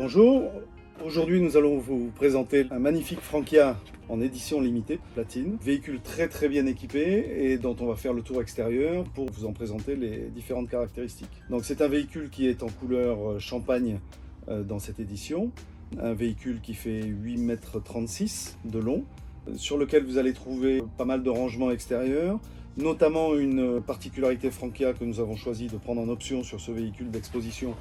Bonjour, aujourd'hui nous allons vous présenter un magnifique Frankia en édition limitée platine. Véhicule très bien équipé et dont on va faire le tour extérieur pour vous en présenter les différentes caractéristiques. Donc c'est un véhicule qui est en couleur champagne dans cette édition. Un véhicule qui fait 8,36 m de long, sur lequel vous allez trouver pas mal de rangements extérieurs, notamment une particularité Frankia que nous avons choisi de prendre en option sur ce véhicule d'exposition,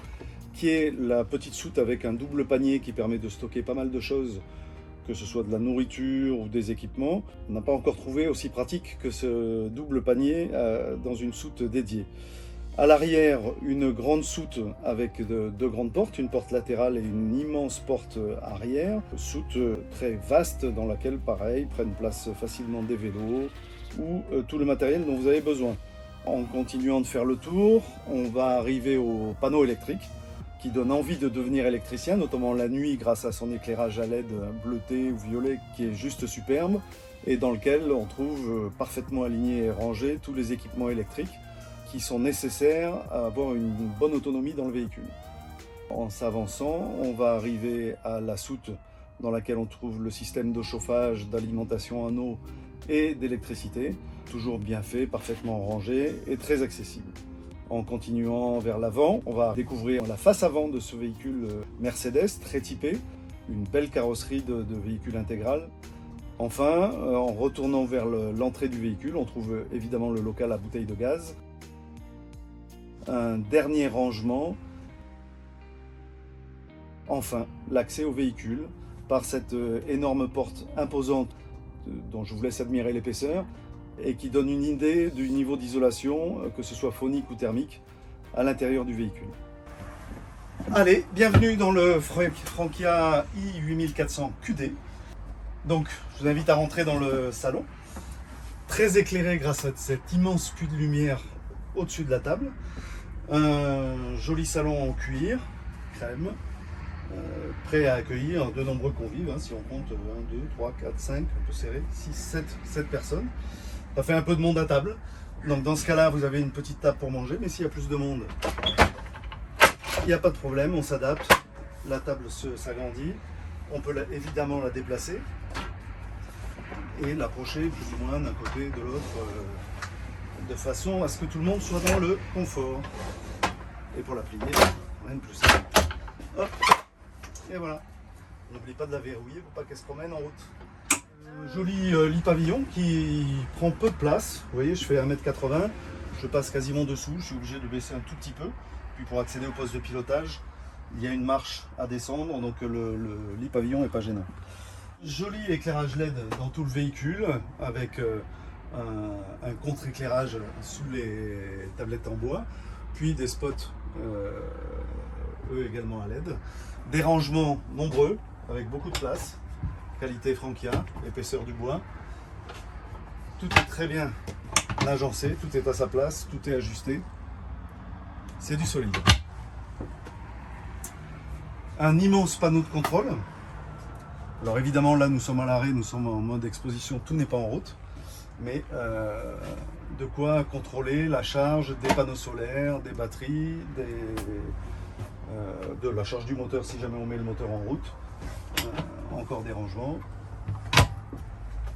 qui est la petite soute avec un double panier qui permet de stocker pas mal de choses, que ce soit de la nourriture ou des équipements. On n'a pas encore trouvé aussi pratique que ce double panier dans une soute dédiée. À l'arrière, une grande soute avec deux grandes portes, une porte latérale et une immense porte arrière. Soute très vaste dans laquelle, pareil, prennent place facilement des vélos ou tout le matériel dont vous avez besoin. En continuant de faire le tour, on va arriver au panneau électrique qui donne envie de devenir électricien, notamment la nuit grâce à son éclirage à LED bleuté ou violet qui est juste superbe et dans lequel on trouve parfaitement alignés et rangés tous les équipements électriques qui sont nécessaires à avoir une bonne autonomie dans le véhicule. En s'avançant, on va arriver à la soute dans laquelle on trouve le système de chauffage, d'alimentation en eau et d'électricité, toujours bien fait, parfaitement rangé et très accessible. En continuant vers l'avant, on va découvrir la face avant de ce véhicule Mercedes, très typé, une belle carrosserie de véhicule intégral. Enfin, en retournant vers l'entrée du véhicule, on trouve évidemment le local à bouteilles de gaz. Un dernier rangement. Enfin, l'accès au véhicule par cette énorme porte imposante dont je vous laisse admirer l'épaisseur et qui donne une idée du niveau d'isolation, que ce soit phonique ou thermique, à l'intérieur du véhicule. Allez, bienvenue dans le Frankia i8400 QD. Donc, je vous invite à rentrer dans le salon, très éclairé grâce à cet immense puits de lumière au-dessus de la table. Un joli salon en cuir, crème, prêt à accueillir de nombreux convives, si on compte 1, 2, 3, 4, 5, un peu serré, 6, 7 personnes. Ça fait un peu de monde à table. Donc dans ce cas-là, vous avez une petite table pour manger, mais s'il y a plus de monde, il n'y a pas de problème, on s'adapte. La table s'agrandit, on peut évidemment la déplacer et l'approcher plus ou moins d'un côté de l'autre, de façon à ce que tout le monde soit dans le confort. Et pour la plier, rien de plus simple. Hop, et voilà. N'oublie pas de la verrouiller pour pas qu'elle se promène en route. Joli lit pavillon qui prend peu de place. Vous voyez, je fais 1,80 m, je passe quasiment dessous, je suis obligé de baisser un tout petit peu. Puis pour accéder au poste de pilotage, il y a une marche à descendre, donc le lit pavillon n'est pas gênant. Joli éclairage LED dans tout le véhicule, avec un contre-éclairage sous les tablettes en bois, puis des spots, eux également à LED. Des rangements nombreux, avec beaucoup de place. Qualité Frankia, épaisseur du bois. Tout est très bien agencé, tout est à sa place, tout est ajusté. C'est du solide. Un immense panneau de contrôle. Alors évidemment là nous sommes à l'arrêt, nous sommes en mode exposition, tout n'est pas en route. Mais de quoi contrôler la charge des panneaux solaires, des batteries, de la charge du moteur si jamais on met le moteur en route. Encore des rangements.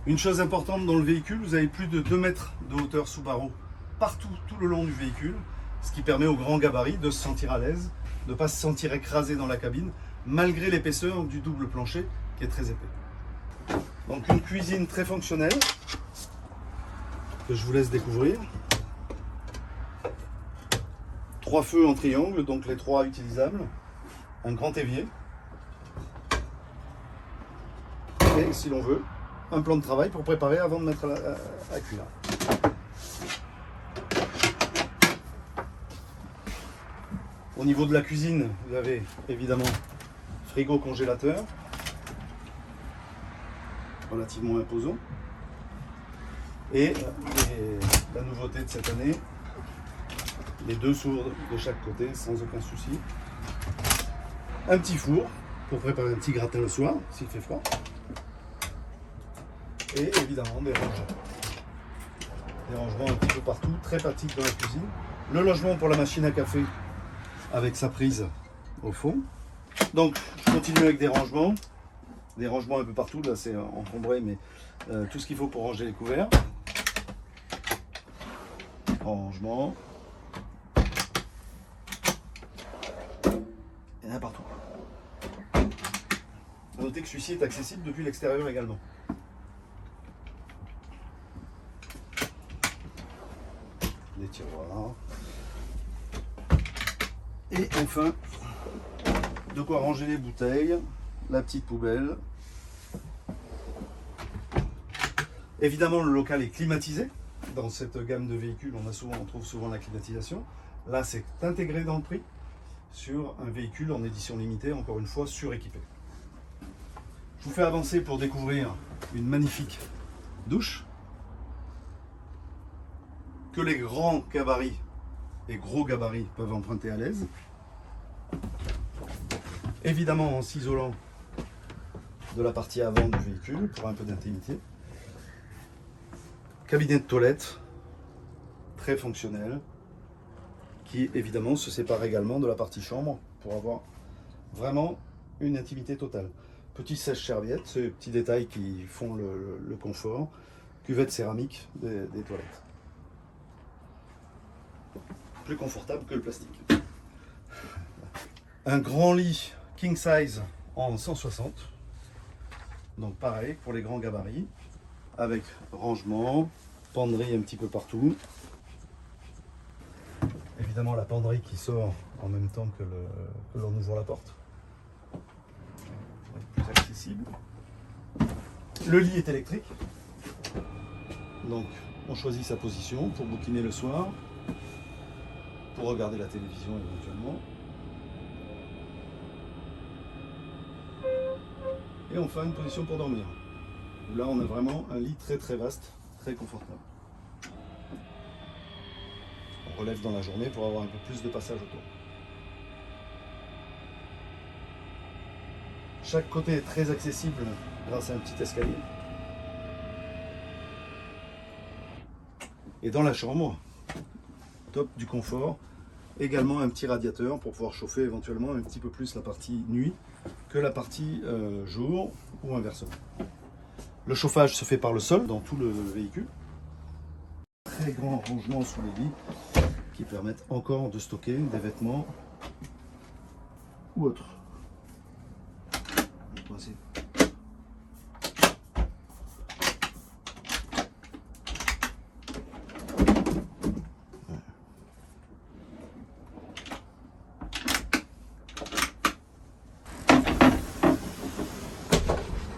Une chose importante dans le véhicule, vous avez plus de 2 mètres de hauteur sous barreau partout, tout le long du véhicule, ce qui permet au grand gabarit de se sentir à l'aise, de ne pas se sentir écrasé dans la cabine, malgré l'épaisseur du double plancher qui est très épais. Donc une cuisine très fonctionnelle, que je vous laisse découvrir. 3 feux en triangle, donc les 3 utilisables. Un grand évier. Et si l'on veut, un plan de travail pour préparer avant de mettre à cuire. Au niveau de la cuisine, vous avez évidemment frigo congélateur, relativement imposant. Et la nouveauté de cette année, les 2 sourdes de chaque côté sans aucun souci. Un petit four pour préparer un petit gratin le soir s'il fait froid. Et évidemment des rangements. Des rangements un petit peu partout, très pratiques dans la cuisine. Le logement pour la machine à café avec sa prise au fond. Donc je continue avec des rangements un peu partout, là c'est encombré, mais tout ce qu'il faut pour ranger les couverts. Rangement. Il y en a partout. A noter que celui-ci est accessible depuis l'extérieur également. Les tiroirs. Et enfin, de quoi ranger les bouteilles, la petite poubelle. Évidemment, le local est climatisé. Dans cette gamme de véhicules, on trouve souvent la climatisation. Là, c'est intégré dans le prix sur un véhicule en édition limitée, encore une fois, suréquipé. Je vous fais avancer pour découvrir une magnifique douche que les grands gabarits et gros gabarits peuvent emprunter à l'aise. Évidemment en s'isolant de la partie avant du véhicule pour un peu d'intimité. Cabinet de toilette très fonctionnel qui évidemment se sépare également de la partie chambre pour avoir vraiment une intimité totale. Petit sèche-serviette, ces petits détails qui font le confort. Cuvette céramique des toilettes. Plus confortable que le plastique. Un grand lit king size en 160. Donc pareil pour les grands gabarits. Avec rangement, penderie un petit peu partout. Évidemment la penderie qui sort en même temps que l'on ouvre la porte. Plus accessible. Le lit est électrique. Donc on choisit sa position pour bouquiner le soir, pour regarder la télévision éventuellement. Et enfin une position pour dormir. Là on a vraiment un lit très très vaste, très confortable. On relève dans la journée pour avoir un peu plus de passage autour. Chaque côté est très accessible grâce à un petit escalier. Et dans la chambre, top du confort, également un petit radiateur pour pouvoir chauffer éventuellement un petit peu plus la partie nuit que la partie jour ou inversement. Le chauffage se fait par le sol dans tout le véhicule. Très grand rangement sous les lits qui permettent encore de stocker des vêtements ou autres.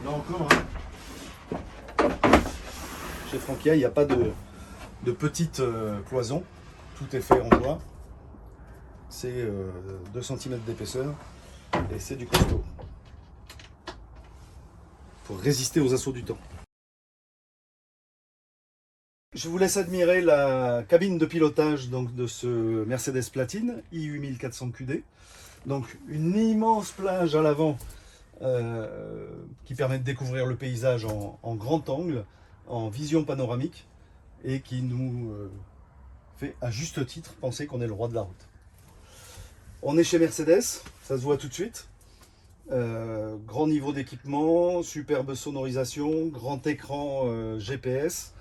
Là encore, chez Frankia, il n'y a pas de petites cloisons. Tout est fait en bois. C'est 2 cm d'épaisseur et c'est du costaud. Pour résister aux assauts du temps. Je vous laisse admirer la cabine de pilotage donc, de ce Mercedes Platine i8400 QD. Donc une immense plage à l'avant qui permet de découvrir le paysage en grand angle, en vision panoramique et qui nous fait à juste titre penser qu'on est le roi de la route. On est chez Mercedes, ça se voit tout de suite. Grand niveau d'équipement, superbe sonorisation, grand écran GPS.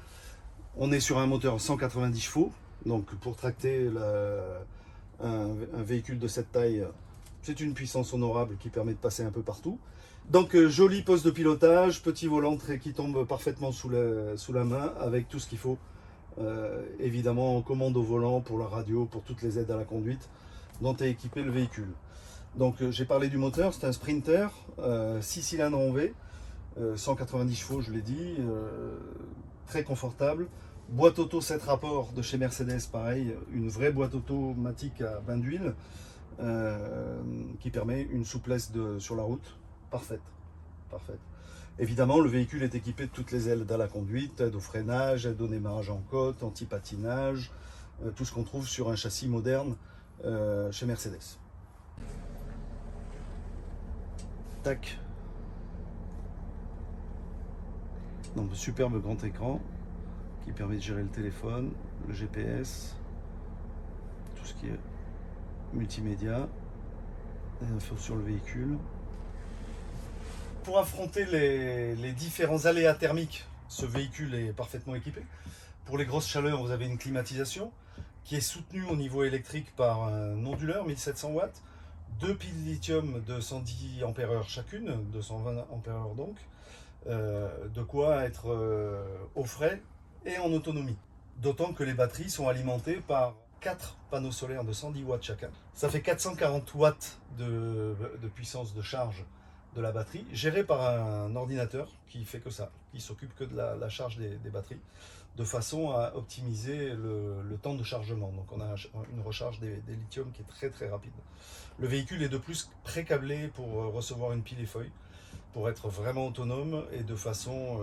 On est sur un moteur 190 chevaux, donc pour tracter un véhicule de cette taille, c'est une puissance honorable qui permet de passer un peu partout. Donc joli poste de pilotage, petit volant qui tombe parfaitement sous la main avec tout ce qu'il faut. Évidemment, commande au volant pour la radio, pour toutes les aides à la conduite dont est équipé le véhicule. Donc j'ai parlé du moteur, c'est un Sprinter, 6 cylindres en V, 190 chevaux je l'ai dit, très confortable. Boîte auto 7 rapports de chez Mercedes, pareil, une vraie boîte automatique à bain d'huile qui permet une souplesse sur la route parfaite. Évidemment, le véhicule est équipé de toutes les aides à la conduite, aide au freinage, aide au démarrage en côte, anti-patinage, tout ce qu'on trouve sur un châssis moderne chez Mercedes. Tac. Donc, superbe grand écran qui permet de gérer le téléphone, le GPS, tout ce qui est multimédia. Des infos sur le véhicule. Pour affronter les différents aléas thermiques, ce véhicule est parfaitement équipé. Pour les grosses chaleurs, vous avez une climatisation qui est soutenue au niveau électrique par un onduleur 1700 watts, deux piles lithium de 110 ampères chacune, 220 ampères donc, de quoi être au frais et en autonomie. D'autant que les batteries sont alimentées par 4 panneaux solaires de 110 watts chacun. Ça fait 440 watts de puissance de charge de la batterie, gérée par un ordinateur qui fait que ça, qui s'occupe que de la charge des batteries, de façon à optimiser le temps de chargement. Donc on a une recharge des lithium qui est très très rapide. Le véhicule est de plus pré-câblé pour recevoir une pile et feuille, pour être vraiment autonome et de façon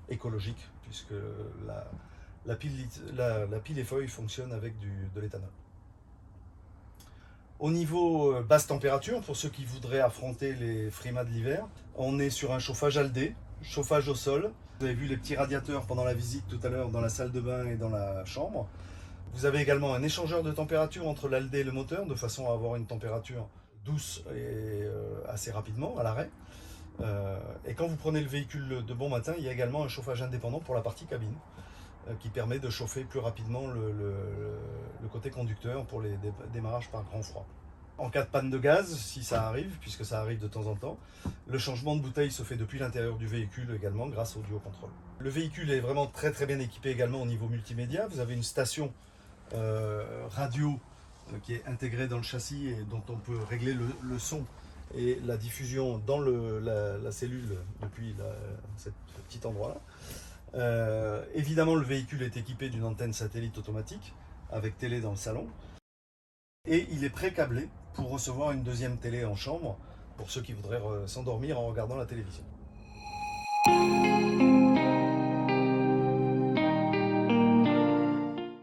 écologique, puisque la pile et feuille fonctionne avec de l'éthanol. Au niveau basse température, pour ceux qui voudraient affronter les frimas de l'hiver, on est sur un chauffage Aldé, chauffage au sol. Vous avez vu les petits radiateurs pendant la visite tout à l'heure dans la salle de bain et dans la chambre. Vous avez également un échangeur de température entre l'Aldé et le moteur, de façon à avoir une température douce et assez rapidement à l'arrêt. Et quand vous prenez le véhicule de bon matin, il y a également un chauffage indépendant pour la partie cabine, qui permet de chauffer plus rapidement le côté conducteur pour les démarrages par grand froid. En cas de panne de gaz, si ça arrive, puisque ça arrive de temps en temps, le changement de bouteille se fait depuis l'intérieur du véhicule également grâce au duo contrôle. Le véhicule est vraiment très très bien équipé également au niveau multimédia. Vous avez une station radio qui est intégrée dans le châssis et dont on peut régler le son et la diffusion dans la cellule depuis ce petit endroit-là. Évidemment, le véhicule est équipé d'une antenne satellite automatique avec télé dans le salon. Et il est pré-câblé pour recevoir une deuxième télé en chambre pour ceux qui voudraient s'endormir en regardant la télévision.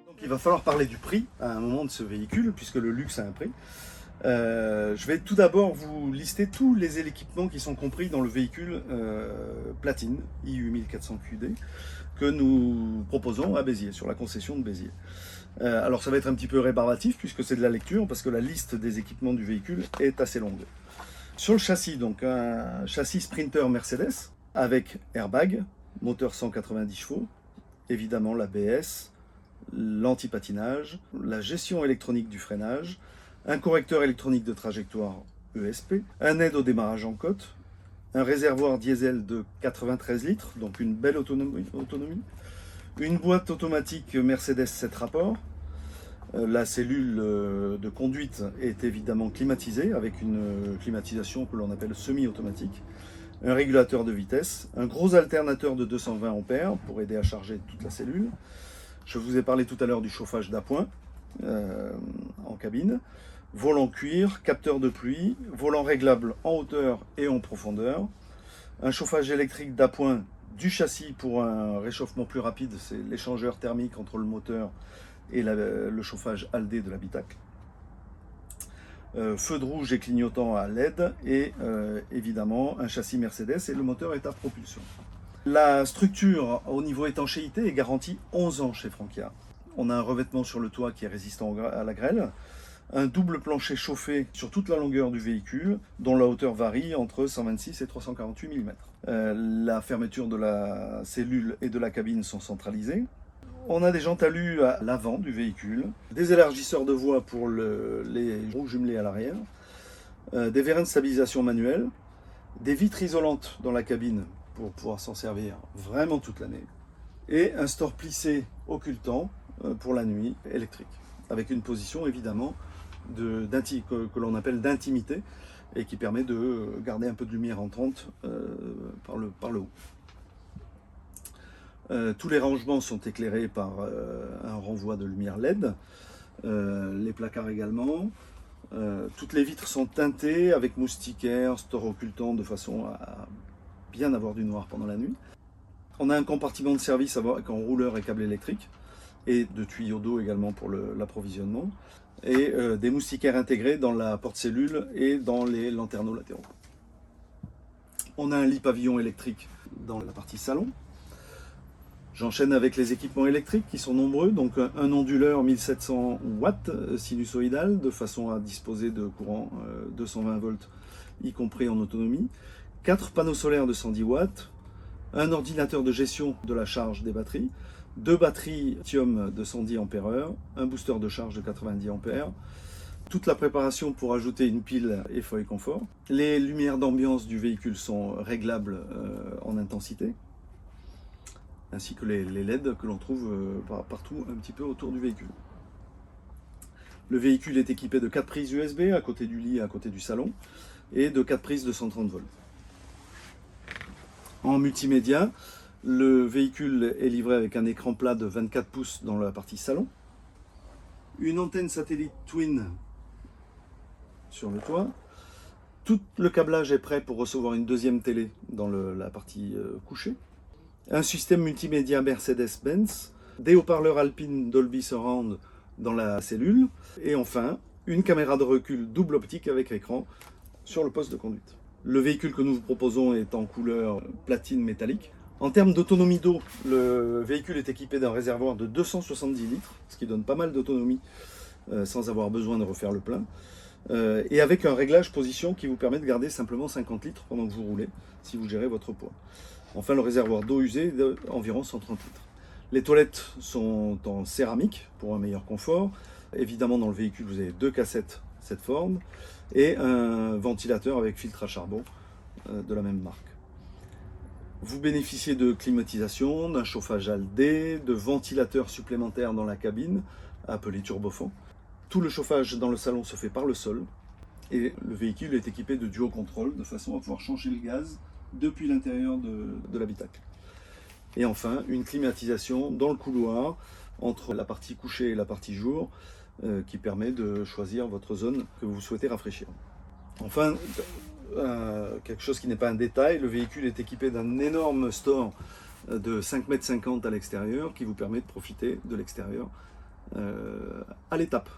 Donc il va falloir parler du prix à un moment de ce véhicule, puisque le luxe a un prix. Je vais tout d'abord vous lister tous les équipements qui sont compris dans le véhicule Platine IU1400QD que nous proposons à Béziers, sur la concession de Béziers. Alors ça va être un petit peu rébarbatif puisque c'est de la lecture, parce que la liste des équipements du véhicule est assez longue. Sur le châssis, donc un châssis Sprinter Mercedes avec airbag, moteur 190 chevaux, évidemment l'ABS, l'anti-patinage, la gestion électronique du freinage, un correcteur électronique de trajectoire ESP, un aide au démarrage en côte, un réservoir diesel de 93 litres, donc une belle autonomie, une boîte automatique Mercedes 7 rapports, la cellule de conduite est évidemment climatisée avec une climatisation que l'on appelle semi-automatique, un régulateur de vitesse, un gros alternateur de 220 ampères pour aider à charger toute la cellule. Je vous ai parlé tout à l'heure du chauffage d'appoint en cabine, volant cuir, capteur de pluie, volant réglable en hauteur et en profondeur, un chauffage électrique d'appoint du châssis pour un réchauffement plus rapide, c'est l'échangeur thermique entre le moteur et le chauffage Aldé de l'habitacle. Feu de rouge et clignotant à LED et évidemment un châssis Mercedes et le moteur est à propulsion. La structure au niveau étanchéité est garantie 11 ans chez Frankia. On a un revêtement sur le toit qui est résistant à la grêle, un double plancher chauffé sur toute la longueur du véhicule, dont la hauteur varie entre 126 et 348 mm. La fermeture de la cellule et de la cabine sont centralisées. On a des jantes alu à l'avant du véhicule, des élargisseurs de voie pour les roues jumelées à l'arrière, des vérins de stabilisation manuels, des vitres isolantes dans la cabine pour pouvoir s'en servir vraiment toute l'année, et un store plissé occultant pour la nuit électrique, avec une position évidemment que l'on appelle d'intimité et qui permet de garder un peu de lumière entrante par le haut. Tous les rangements sont éclairés par un renvoi de lumière LED, les placards également. Toutes les vitres sont teintées avec moustiquaire, store occultant de façon à bien avoir du noir pendant la nuit. On a un compartiment de service avec enrouleur et câble électrique et de tuyaux d'eau également pour l'approvisionnement et des moustiquaires intégrés dans la porte-cellule et dans les lanterneaux latéraux. On a un lit pavillon électrique dans la partie salon. J'enchaîne avec les équipements électriques qui sont nombreux, donc un onduleur 1700 watts sinusoïdal de façon à disposer de courant 220 volts y compris en autonomie, 4 panneaux solaires de 110 watts, un ordinateur de gestion de la charge des batteries, 2 batteries lithium de 110 ampères-heure, un booster de charge de 90 ampères, toute la préparation pour ajouter une pile et foyer confort. Les lumières d'ambiance du véhicule sont réglables en intensité, ainsi que les LED que l'on trouve partout un petit peu autour du véhicule. Le véhicule est équipé de 4 prises USB à côté du lit et à côté du salon, et de 4 prises de 130 volts. En multimédia, le véhicule est livré avec un écran plat de 24 pouces dans la partie salon, une antenne satellite Twin sur le toit. Tout le câblage est prêt pour recevoir une deuxième télé dans la partie couchée. Un système multimédia Mercedes-Benz, des haut-parleurs Alpine Dolby Surround dans la cellule, et enfin une caméra de recul double optique avec écran sur le poste de conduite. Le véhicule que nous vous proposons est en couleur platine métallique. En termes d'autonomie d'eau, le véhicule est équipé d'un réservoir de 270 litres, ce qui donne pas mal d'autonomie sans avoir besoin de refaire le plein. Et avec un réglage position qui vous permet de garder simplement 50 litres pendant que vous roulez, si vous gérez votre poids. Enfin, le réservoir d'eau usée d'environ 130 litres. Les toilettes sont en céramique pour un meilleur confort. Évidemment, dans le véhicule, vous avez 2 cassettes cette forme et un ventilateur avec filtre à charbon de la même marque. Vous bénéficiez de climatisation, d'un chauffage ALD, de ventilateurs supplémentaires dans la cabine, appelé turbofan. Tout le chauffage dans le salon se fait par le sol et le véhicule est équipé de duo contrôle de façon à pouvoir changer le gaz depuis l'intérieur de l'habitacle. Et enfin, une climatisation dans le couloir entre la partie couchée et la partie jour qui permet de choisir votre zone que vous souhaitez rafraîchir. Enfin, quelque chose qui n'est pas un détail, le véhicule est équipé d'un énorme store de 5,50 m à l'extérieur qui vous permet de profiter de l'extérieur à l'étape.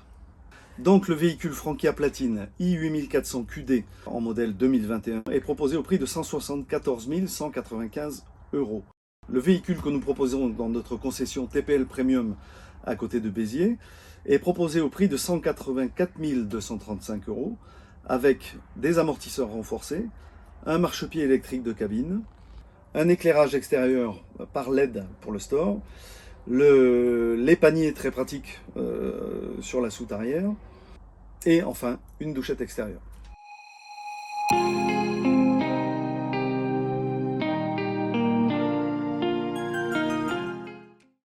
Donc le véhicule Frankia Platine i8400 QD en modèle 2021 est proposé au prix de 174 195 €. Le véhicule que nous proposons dans notre concession TPL Premium à côté de Béziers est proposé au prix de 184 235 € avec des amortisseurs renforcés, un marchepied électrique de cabine, un éclairage extérieur par LED pour le store, les paniers très pratiques sur la soute arrière et enfin une douchette extérieure.